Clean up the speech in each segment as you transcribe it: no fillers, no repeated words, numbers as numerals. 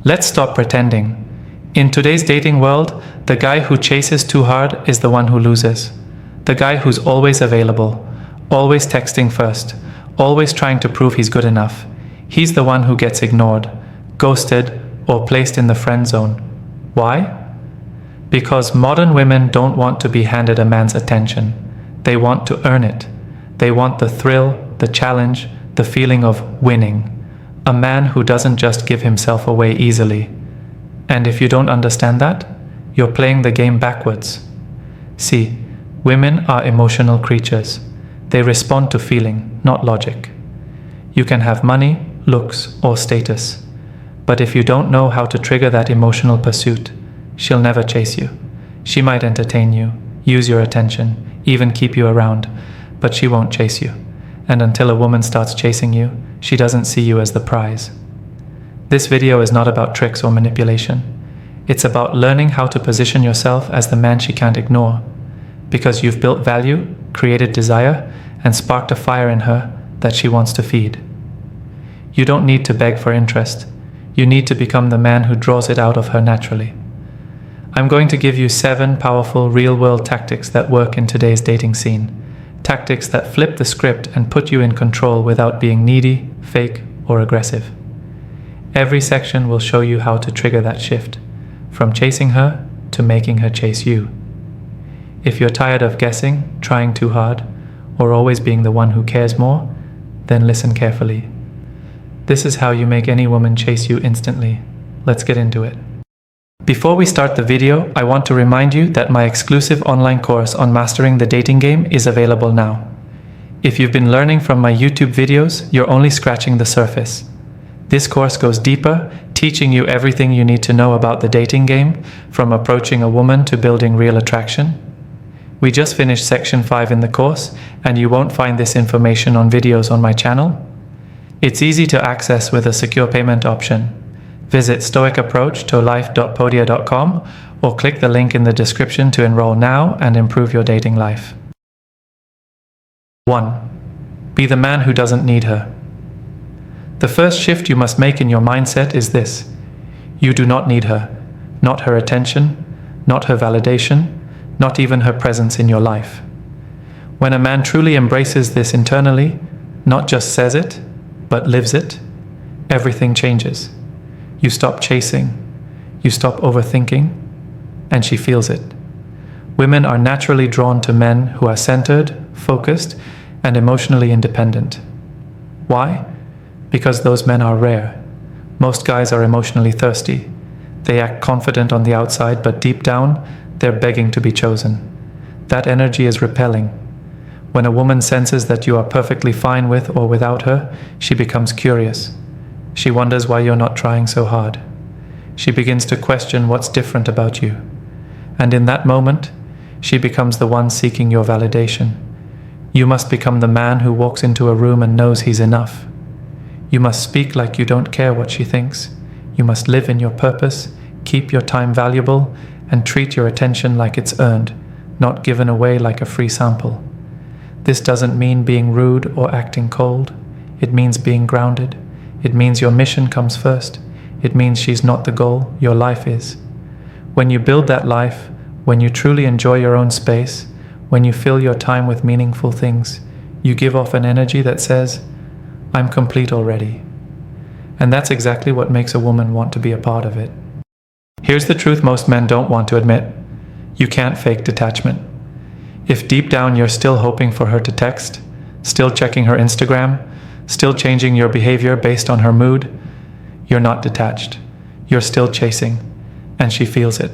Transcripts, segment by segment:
Let's stop pretending. In today's dating world, the guy who chases too hard is the one who loses. The guy who's always available, always texting first, always trying to prove he's good enough. He's the one who gets ignored, ghosted, or placed in the friend zone. Why? Because modern women don't want to be handed a man's attention. They want to earn it. They want the thrill, the challenge, the feeling of winning. A man who doesn't just give himself away easily. And if you don't understand that, you're playing the game backwards. See, women are emotional creatures. They respond to feeling, not logic. You can have money, looks, or status. But if you don't know how to trigger that emotional pursuit, she'll never chase you. She might entertain you, use your attention, even keep you around, but she won't chase you. And until a woman starts chasing you, she doesn't see you as the prize. This video is not about tricks or manipulation. It's about learning how to position yourself as the man she can't ignore, because you've built value, created desire, and sparked a fire in her that she wants to feed. You don't need to beg for interest. You need to become the man who draws it out of her naturally. I'm going to give you 7 powerful real-world tactics that work in today's dating scene. Tactics that flip the script and put you in control without being needy, fake, or aggressive. Every section will show you how to trigger that shift, from chasing her to making her chase you. If you're tired of guessing, trying too hard, or always being the one who cares more, then listen carefully. This is how you make any woman chase you instantly. Let's get into it. Before we start the video, I want to remind you that my exclusive online course on mastering the dating game is available now. If you've been learning from my YouTube videos, you're only scratching the surface. This course goes deeper, teaching you everything you need to know about the dating game, from approaching a woman to building real attraction. We just finished section 5 in the course, and you won't find this information on videos on my channel. It's easy to access with a secure payment option. Visit stoicapproachtolife.podia.com or click the link in the description to enroll now and improve your dating life. 1. Be the man who doesn't need her. The first shift you must make in your mindset is this. You do not need her. Not her attention, not her validation, not even her presence in your life. When a man truly embraces this internally, not just says it, but lives it, everything changes. You stop chasing, you stop overthinking, and she feels it. Women are naturally drawn to men who are centered, focused, and emotionally independent. Why? Because those men are rare. Most guys are emotionally thirsty. They act confident on the outside, but deep down, they're begging to be chosen. That energy is repelling. When a woman senses that you are perfectly fine with or without her, she becomes curious. She wonders why you're not trying so hard. She begins to question what's different about you. And in that moment, she becomes the one seeking your validation. You must become the man who walks into a room and knows he's enough. You must speak like you don't care what she thinks. You must live in your purpose, keep your time valuable, and treat your attention like it's earned, not given away like a free sample. This doesn't mean being rude or acting cold. It means being grounded. It means your mission comes first. It means she's not the goal, your life is. When you build that life, when you truly enjoy your own space, when you fill your time with meaningful things, you give off an energy that says, I'm complete already. And that's exactly what makes a woman want to be a part of it. Here's the truth most men don't want to admit. You can't fake detachment. If deep down you're still hoping for her to text, still checking her Instagram, still changing your behavior based on her mood, you're not detached. You're still chasing, and she feels it.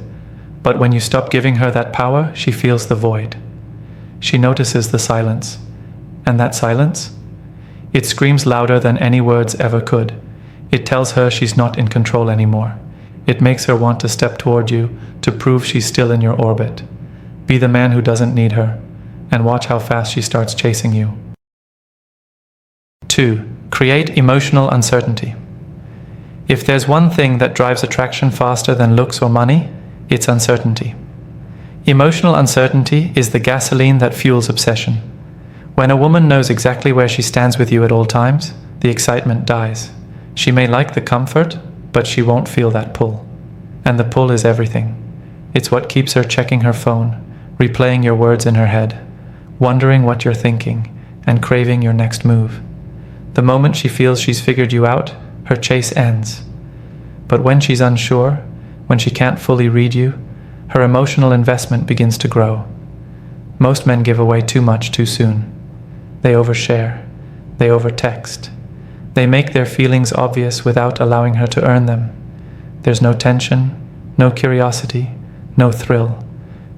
But when you stop giving her that power, she feels the void. She notices the silence. And that silence? It screams louder than any words ever could. It tells her she's not in control anymore. It makes her want to step toward you to prove she's still in your orbit. Be the man who doesn't need her, and watch how fast she starts chasing you. 2. Create emotional uncertainty. If there's one thing that drives attraction faster than looks or money, it's uncertainty. Emotional uncertainty is the gasoline that fuels obsession. When a woman knows exactly where she stands with you at all times, the excitement dies. She may like the comfort, but she won't feel that pull. And the pull is everything. It's what keeps her checking her phone, replaying your words in her head, wondering what you're thinking, and craving your next move. The moment she feels she's figured you out, her chase ends. But when she's unsure, when she can't fully read you, her emotional investment begins to grow. Most men give away too much too soon. They overshare. They overtext. They make their feelings obvious without allowing her to earn them. There's no tension, no curiosity, no thrill.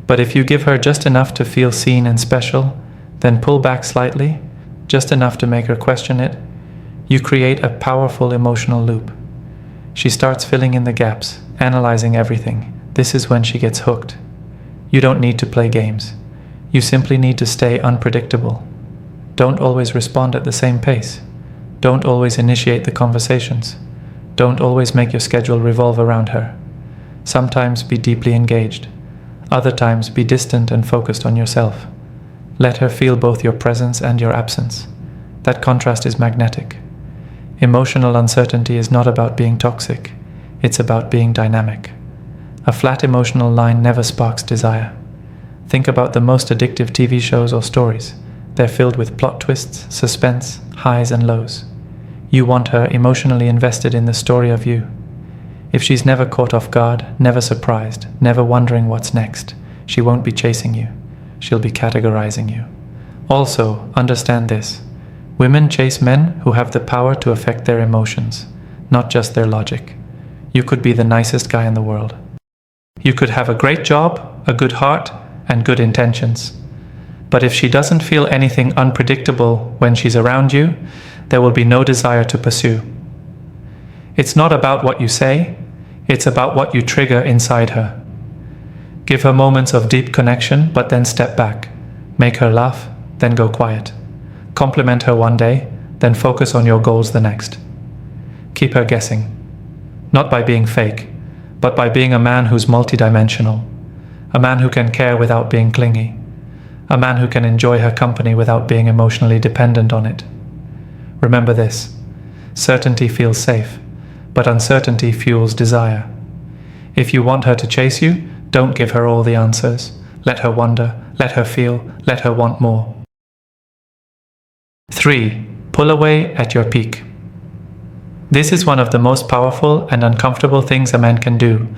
But if you give her just enough to feel seen and special, then pull back slightly, just enough to make her question it, you create a powerful emotional loop. She starts filling in the gaps, analyzing everything. This is when she gets hooked. You don't need to play games. You simply need to stay unpredictable. Don't always respond at the same pace. Don't always initiate the conversations. Don't always make your schedule revolve around her. Sometimes be deeply engaged. Other times be distant and focused on yourself. Let her feel both your presence and your absence. That contrast is magnetic. Emotional uncertainty is not about being toxic. It's about being dynamic. A flat emotional line never sparks desire. Think about the most addictive TV shows or stories. They're filled with plot twists, suspense, highs and lows. You want her emotionally invested in the story of you. If she's never caught off guard, never surprised, never wondering what's next, she won't be chasing you. She'll be categorizing you. Also, understand this. Women chase men who have the power to affect their emotions, not just their logic. You could be the nicest guy in the world. You could have a great job, a good heart, and good intentions. But if she doesn't feel anything unpredictable when she's around you, there will be no desire to pursue. It's not about what you say, it's about what you trigger inside her. Give her moments of deep connection, but then step back. Make her laugh, then go quiet. Compliment her one day, then focus on your goals the next. Keep her guessing. Not by being fake, but by being a man who's multidimensional. A man who can care without being clingy. A man who can enjoy her company without being emotionally dependent on it. Remember this: certainty feels safe, but uncertainty fuels desire. If you want her to chase you, don't give her all the answers. Let her wonder, let her feel, let her want more. 3. Pull away at your peak. This is one of the most powerful and uncomfortable things a man can do,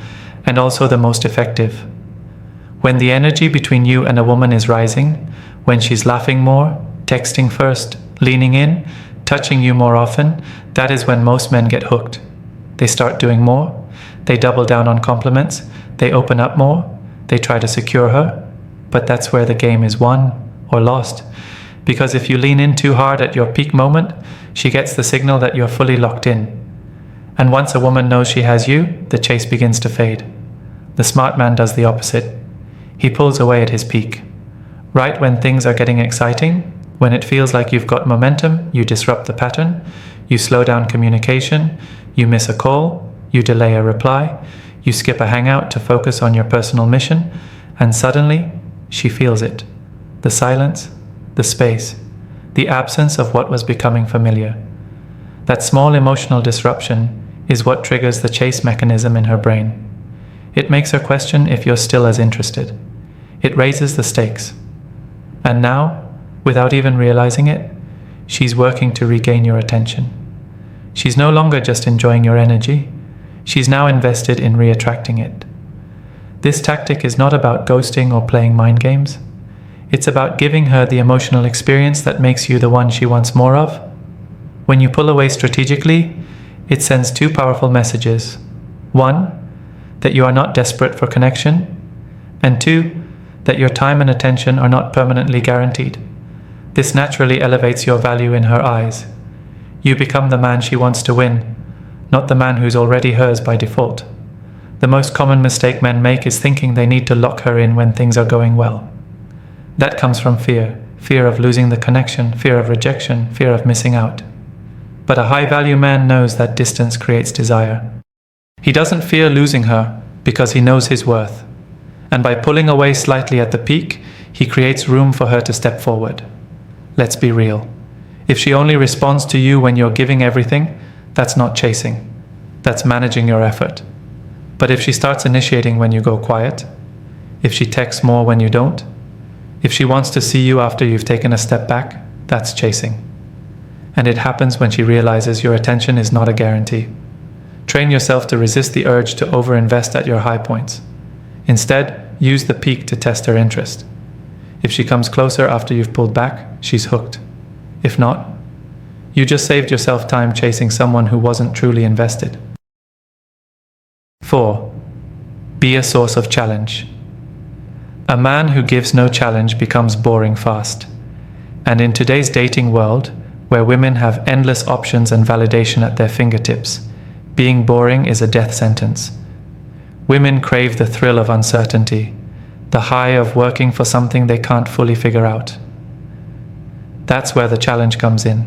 and also the most effective. When the energy between you and a woman is rising, when she's laughing more, texting first, leaning in, touching you more often, that is when most men get hooked. They start doing more, they double down on compliments, they open up more, they try to secure her, but that's where the game is won or lost. Because if you lean in too hard at your peak moment, she gets the signal that you're fully locked in. And once a woman knows she has you, the chase begins to fade. The smart man does the opposite. He pulls away at his peak. Right when things are getting exciting, when it feels like you've got momentum, you disrupt the pattern, you slow down communication, you miss a call, you delay a reply, you skip a hangout to focus on your personal mission, and suddenly, she feels it. The silence, the space, the absence of what was becoming familiar. That small emotional disruption is what triggers the chase mechanism in her brain. It makes her question if you're still as interested. It raises the stakes. And now, without even realizing it, she's working to regain your attention. She's no longer just enjoying your energy. She's now invested in re-attracting it. This tactic is not about ghosting or playing mind games. It's about giving her the emotional experience that makes you the one she wants more of. When you pull away strategically, it sends two powerful messages. One, that you are not desperate for connection, and two, that your time and attention are not permanently guaranteed. This naturally elevates your value in her eyes. You become the man she wants to win, not the man who's already hers by default. The most common mistake men make is thinking they need to lock her in when things are going well. That comes from fear. Fear of losing the connection, fear of rejection, fear of missing out. But a high-value man knows that distance creates desire. He doesn't fear losing her because he knows his worth. And by pulling away slightly at the peak, he creates room for her to step forward. Let's be real. If she only responds to you when you're giving everything, that's not chasing. That's managing your effort. But if she starts initiating when you go quiet, if she texts more when you don't, if she wants to see you after you've taken a step back, that's chasing. And it happens when she realizes your attention is not a guarantee. Train yourself to resist the urge to overinvest at your high points. Instead, use the peak to test her interest. If she comes closer after you've pulled back, she's hooked. If not, you just saved yourself time chasing someone who wasn't truly invested. 4. Be a source of challenge. A man who gives no challenge becomes boring fast. And in today's dating world, where women have endless options and validation at their fingertips, being boring is a death sentence. Women crave the thrill of uncertainty, the high of working for something they can't fully figure out. That's where the challenge comes in.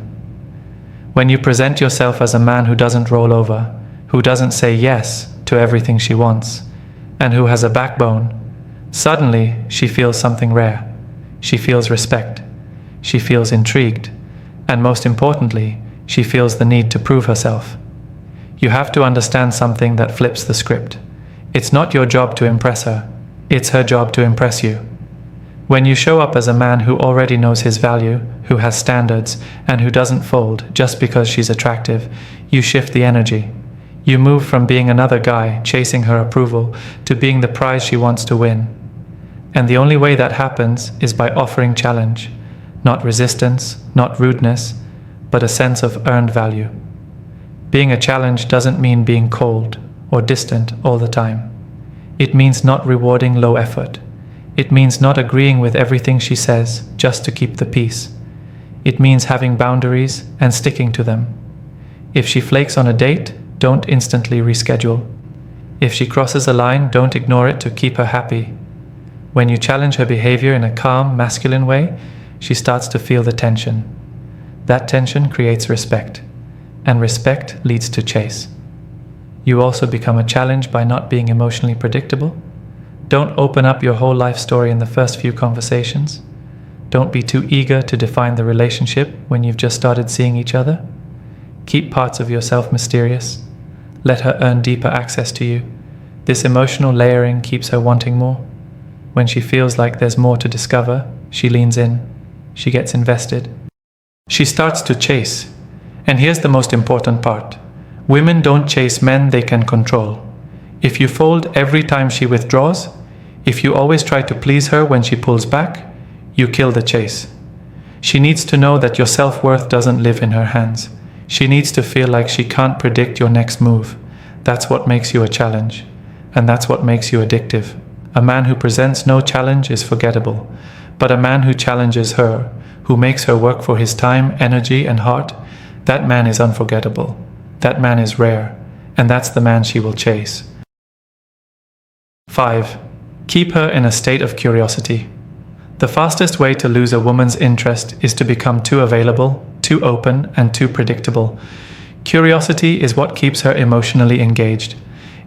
When you present yourself as a man who doesn't roll over, who doesn't say yes to everything she wants, and who has a backbone, suddenly she feels something rare. She feels respect. She feels intrigued. And most importantly, she feels the need to prove herself. You have to understand something that flips the script. It's not your job to impress her. It's her job to impress you. When you show up as a man who already knows his value, who has standards, and who doesn't fold just because she's attractive, you shift the energy. You move from being another guy chasing her approval to being the prize she wants to win. And the only way that happens is by offering challenge. Not resistance, not rudeness, but a sense of earned value. Being a challenge doesn't mean being cold or distant all the time. It means not rewarding low effort. It means not agreeing with everything she says just to keep the peace. It means having boundaries and sticking to them. If she flakes on a date, don't instantly reschedule. If she crosses a line, don't ignore it to keep her happy. When you challenge her behavior in a calm, masculine way, she starts to feel the tension. That tension creates respect, and respect leads to chase. You also become a challenge by not being emotionally predictable. Don't open up your whole life story in the first few conversations. Don't be too eager to define the relationship when you've just started seeing each other. Keep parts of yourself mysterious. Let her earn deeper access to you. This emotional layering keeps her wanting more. When she feels like there's more to discover, she leans in. She gets invested. She starts to chase. And here's the most important part. Women don't chase men they can control. If you fold every time she withdraws, if you always try to please her when she pulls back, you kill the chase. She needs to know that your self-worth doesn't live in her hands. She needs to feel like she can't predict your next move. That's what makes you a challenge. And that's what makes you addictive. A man who presents no challenge is forgettable. But a man who challenges her, who makes her work for his time, energy, and heart, that man is unforgettable. That man is rare. And that's the man she will chase. 5. Keep her in a state of curiosity. The fastest way to lose a woman's interest is to become too available, too open, and too predictable. Curiosity is what keeps her emotionally engaged.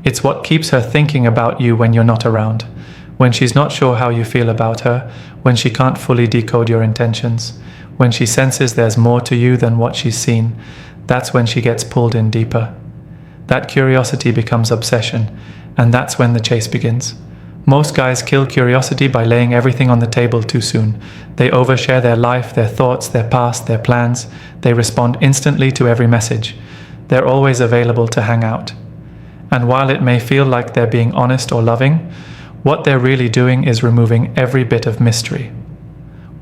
It's what keeps her thinking about you when you're not around, when she's not sure how you feel about her, when she can't fully decode your intentions, when she senses there's more to you than what she's seen. That's when she gets pulled in deeper. That curiosity becomes obsession, and that's when the chase begins. Most guys kill curiosity by laying everything on the table too soon. They overshare their life, their thoughts, their past, their plans. They respond instantly to every message. They're always available to hang out. And while it may feel like they're being honest or loving, what they're really doing is removing every bit of mystery.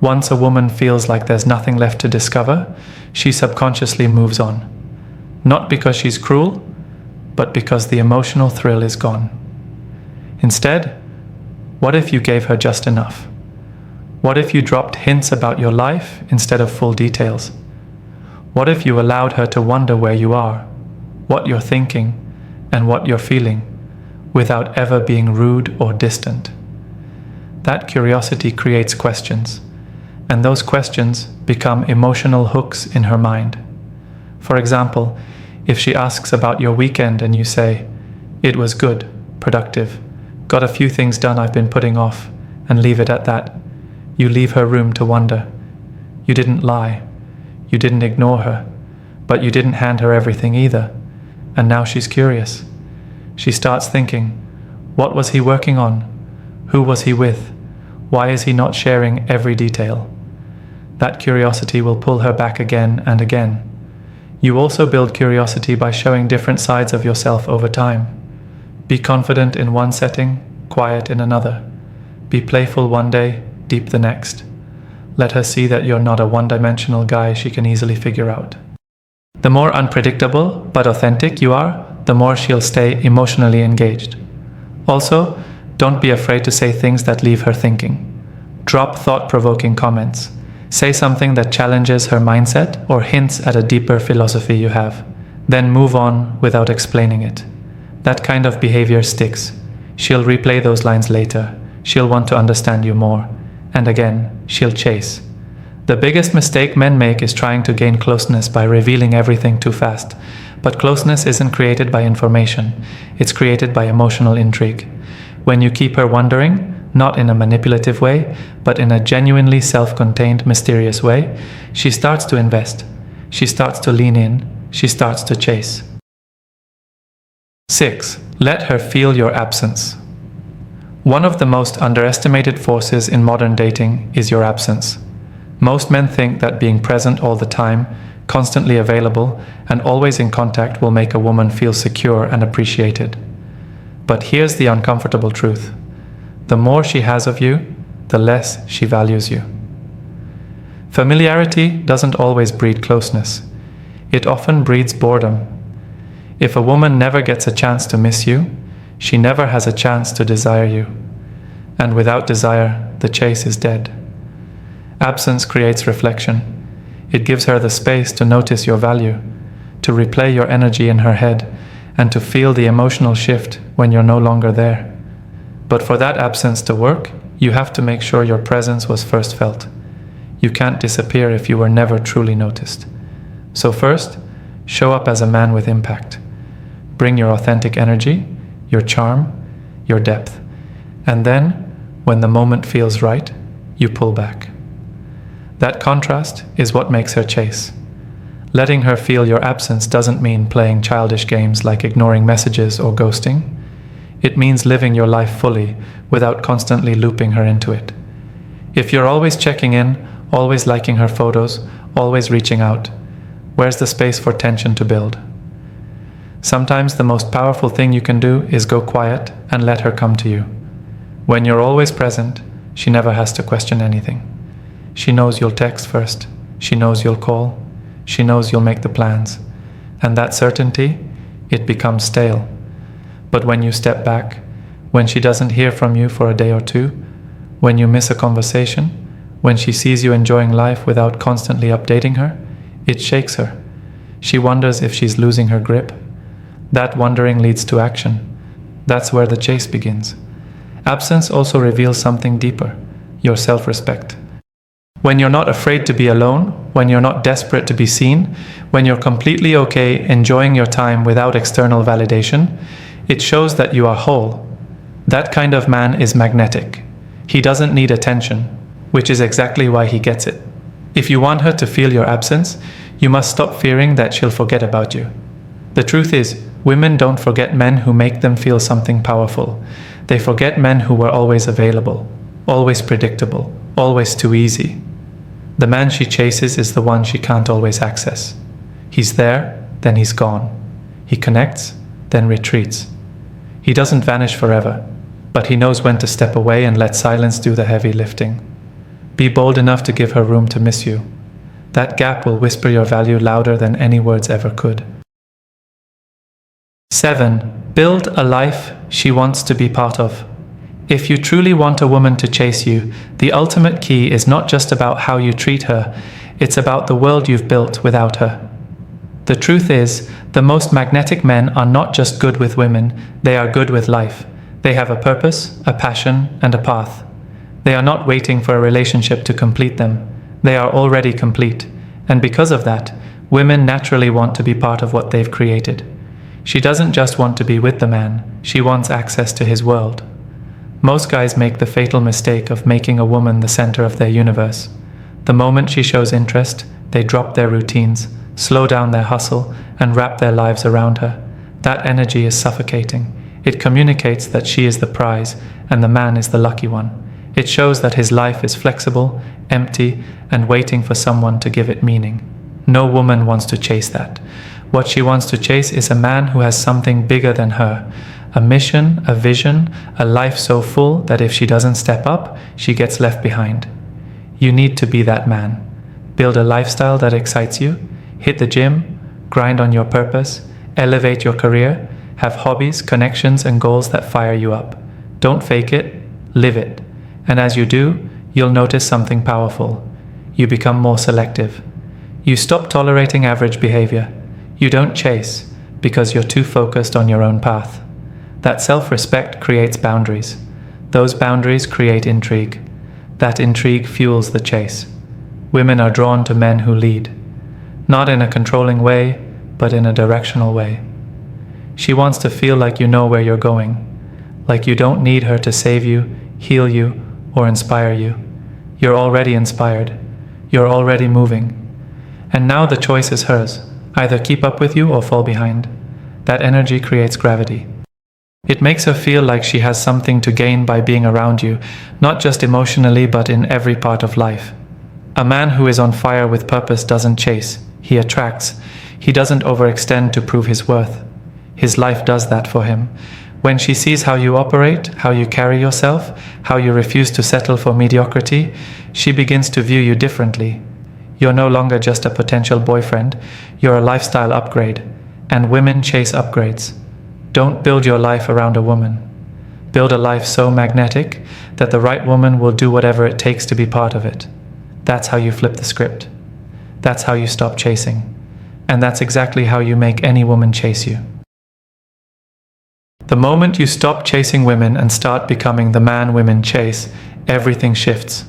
Once a woman feels like there's nothing left to discover, she subconsciously moves on. Not because she's cruel, but because the emotional thrill is gone. Instead, what if you gave her just enough? What if you dropped hints about your life instead of full details? What if you allowed her to wonder where you are, what you're thinking, and what you're feeling, without ever being rude or distant? That curiosity creates questions, and those questions become emotional hooks in her mind. For example, if she asks about your weekend and you say, "It was good, productive, got a few things done I've been putting off," and leave it at that, you leave her room to wonder. You didn't lie. You didn't ignore her. But you didn't hand her everything either. and now she's curious. She starts thinking, what was he working on? Who was he with? Why is he not sharing every detail? That curiosity will pull her back again and again. You also build curiosity by showing different sides of yourself over time. Be confident in one setting, quiet in another. Be playful one day, deep the next. Let her see that you're not a one-dimensional guy she can easily figure out. The more unpredictable but authentic you are, the more she'll stay emotionally engaged. Also, don't be afraid to say things that leave her thinking. Drop thought-provoking comments. Say something that challenges her mindset or hints at a deeper philosophy you have. Then move on without explaining it. That kind of behavior sticks. She'll replay those lines later. She'll want to understand you more. And again, she'll chase. The biggest mistake men make is trying to gain closeness by revealing everything too fast. But closeness isn't created by information. It's created by emotional intrigue. When you keep her wondering, not in a manipulative way, but in a genuinely self-contained, mysterious way, she starts to invest. She starts to lean in. She starts to chase. 6. Let her feel your absence. One of the most underestimated forces in modern dating is your absence. Most men think that being present all the time, constantly available, and always in contact will make a woman feel secure and appreciated. But here's the uncomfortable truth. The more she has of you, the less she values you. Familiarity doesn't always breed closeness. It often breeds boredom. If a woman never gets a chance to miss you, she never has a chance to desire you. And without desire, the chase is dead. Absence creates reflection. It gives her the space to notice your value, to replay your energy in her head, and to feel the emotional shift when you're no longer there. But for that absence to work, you have to make sure your presence was first felt. You can't disappear if you were never truly noticed. So first, show up as a man with impact. Bring your authentic energy, your charm, your depth. And then, when the moment feels right, you pull back. That contrast is what makes her chase. Letting her feel your absence doesn't mean playing childish games like ignoring messages or ghosting. It means living your life fully without constantly looping her into it. If you're always checking in, always liking her photos, always reaching out, where's the space for tension to build? Sometimes the most powerful thing you can do is go quiet and let her come to you. When you're always present, she never has to question anything. She knows you'll text first. She knows you'll call. She knows you'll make the plans. And that certainty, it becomes stale. But when you step back, when she doesn't hear from you for a day or two, when you miss a conversation, when she sees you enjoying life without constantly updating her, it shakes her. She wonders if she's losing her grip. That wondering leads to action. That's where the chase begins. Absence also reveals something deeper, your self-respect. When you're not afraid to be alone, when you're not desperate to be seen, when you're completely okay enjoying your time without external validation, it shows that you are whole. That kind of man is magnetic. He doesn't need attention, which is exactly why he gets it. If you want her to feel your absence, you must stop fearing that she'll forget about you. The truth is, women don't forget men who make them feel something powerful. They forget men who were always available, always predictable, always too easy. The man she chases is the one she can't always access. He's there, then he's gone. He connects, then retreats. He doesn't vanish forever, but he knows when to step away and let silence do the heavy lifting. Be bold enough to give her room to miss you. That gap will whisper your value louder than any words ever could. 7. Build a life she wants to be part of. If you truly want a woman to chase you, the ultimate key is not just about how you treat her, it's about the world you've built without her. The truth is, the most magnetic men are not just good with women, they are good with life. They have a purpose, a passion, and a path. They are not waiting for a relationship to complete them. They are already complete. And because of that, women naturally want to be part of what they've created. She doesn't just want to be with the man, she wants access to his world. Most guys make the fatal mistake of making a woman the center of their universe. The moment she shows interest, they drop their routines, slow down their hustle, and wrap their lives around her. That energy is suffocating. It communicates that she is the prize and the man is the lucky one. It shows that his life is flexible, empty, and waiting for someone to give it meaning. No woman wants to chase that. What she wants to chase is a man who has something bigger than her. A mission, a vision, a life so full that if she doesn't step up, she gets left behind. You need to be that man. Build a lifestyle that excites you. Hit the gym, grind on your purpose, elevate your career, have hobbies, connections, and goals that fire you up. Don't fake it, live it. And as you do, you'll notice something powerful. You become more selective. You stop tolerating average behavior. You don't chase because you're too focused on your own path. That self-respect creates boundaries. Those boundaries create intrigue. That intrigue fuels the chase. Women are drawn to men who lead. Not in a controlling way, but in a directional way. She wants to feel like you know where you're going, like you don't need her to save you, heal you, or inspire you. You're already inspired. You're already moving. And now the choice is hers. Either keep up with you or fall behind. That energy creates gravity. It makes her feel like she has something to gain by being around you, not just emotionally but in every part of life. A man who is on fire with purpose doesn't chase, he attracts. He doesn't overextend to prove his worth. His life does that for him. When she sees how you operate, how you carry yourself, how you refuse to settle for mediocrity, she begins to view you differently. You're no longer just a potential boyfriend, you're a lifestyle upgrade, and women chase upgrades. Don't build your life around a woman. Build a life so magnetic that the right woman will do whatever it takes to be part of it. That's how you flip the script. That's how you stop chasing. And that's exactly how you make any woman chase you. The moment you stop chasing women and start becoming the man women chase, everything shifts.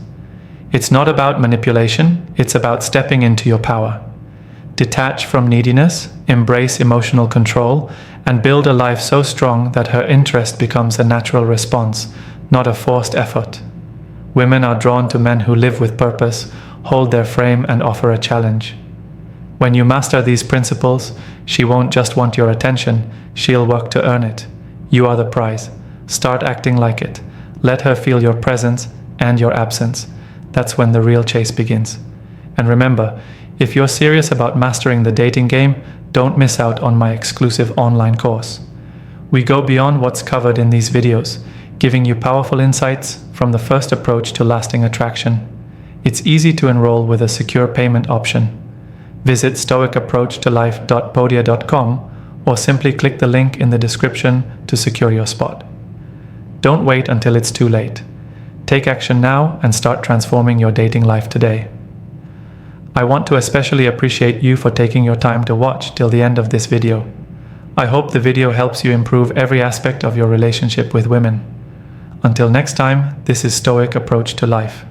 It's not about manipulation, it's about stepping into your power. Detach from neediness, embrace emotional control, and build a life so strong that her interest becomes a natural response, not a forced effort. Women are drawn to men who live with purpose, hold their frame, and offer a challenge. When you master these principles, she won't just want your attention, she'll work to earn it. You are the prize. Start acting like it. Let her feel your presence and your absence. That's when the real chase begins. And remember, if you're serious about mastering the dating game, don't miss out on my exclusive online course. We go beyond what's covered in these videos, giving you powerful insights from the first approach to lasting attraction. It's easy to enroll with a secure payment option. Visit stoicapproachtolife.podia.com or simply click the link in the description to secure your spot. Don't wait until it's too late. Take action now and start transforming your dating life today. I want to especially appreciate you for taking your time to watch till the end of this video. I hope the video helps you improve every aspect of your relationship with women. Until next time, this is Stoic Approach to Life.